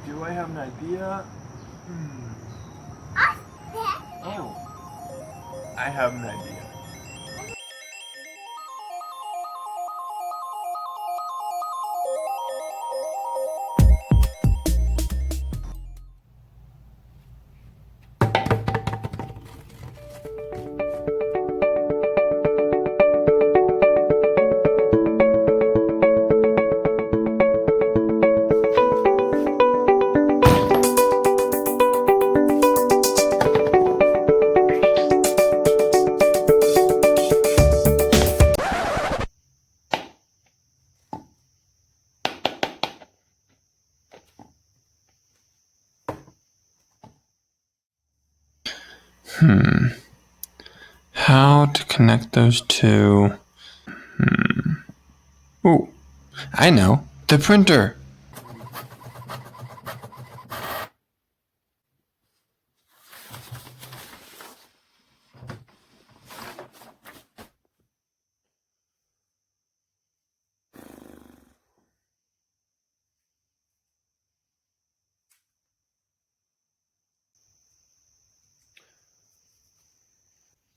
Do I have an idea? Oh, I have an idea. How to connect those two? Oh, I know. The printer.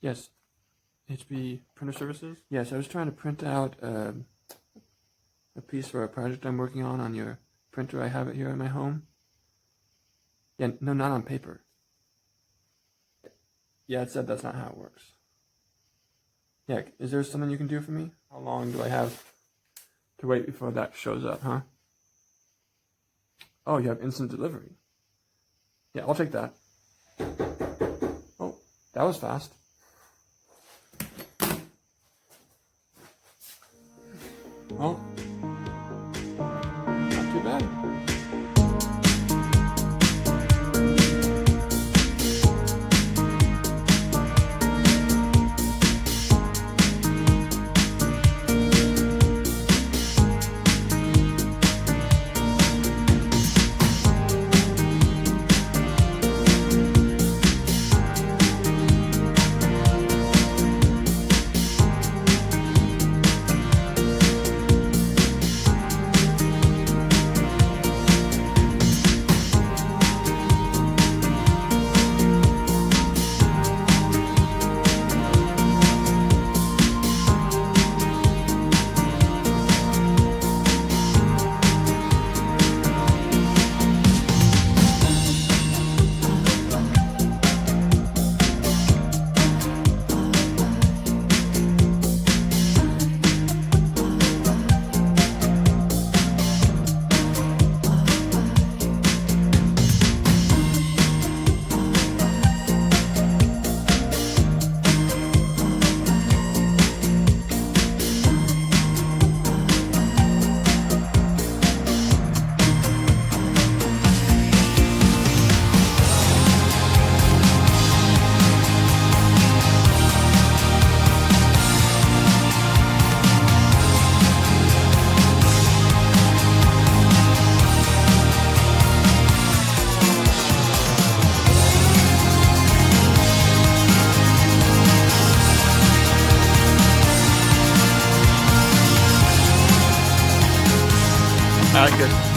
Yes, HB Printer Services? Yes, I was trying to print out a piece for a project I'm working on your printer. I have it here at my home. Yeah, no, not on paper. Yeah, it said that's not how it works. Yeah, is there something you can do for me? How long do I have to wait before that shows up, huh? Oh, you have instant delivery. Yeah, I'll take that. Oh, that was fast. Well, not too bad. I like it.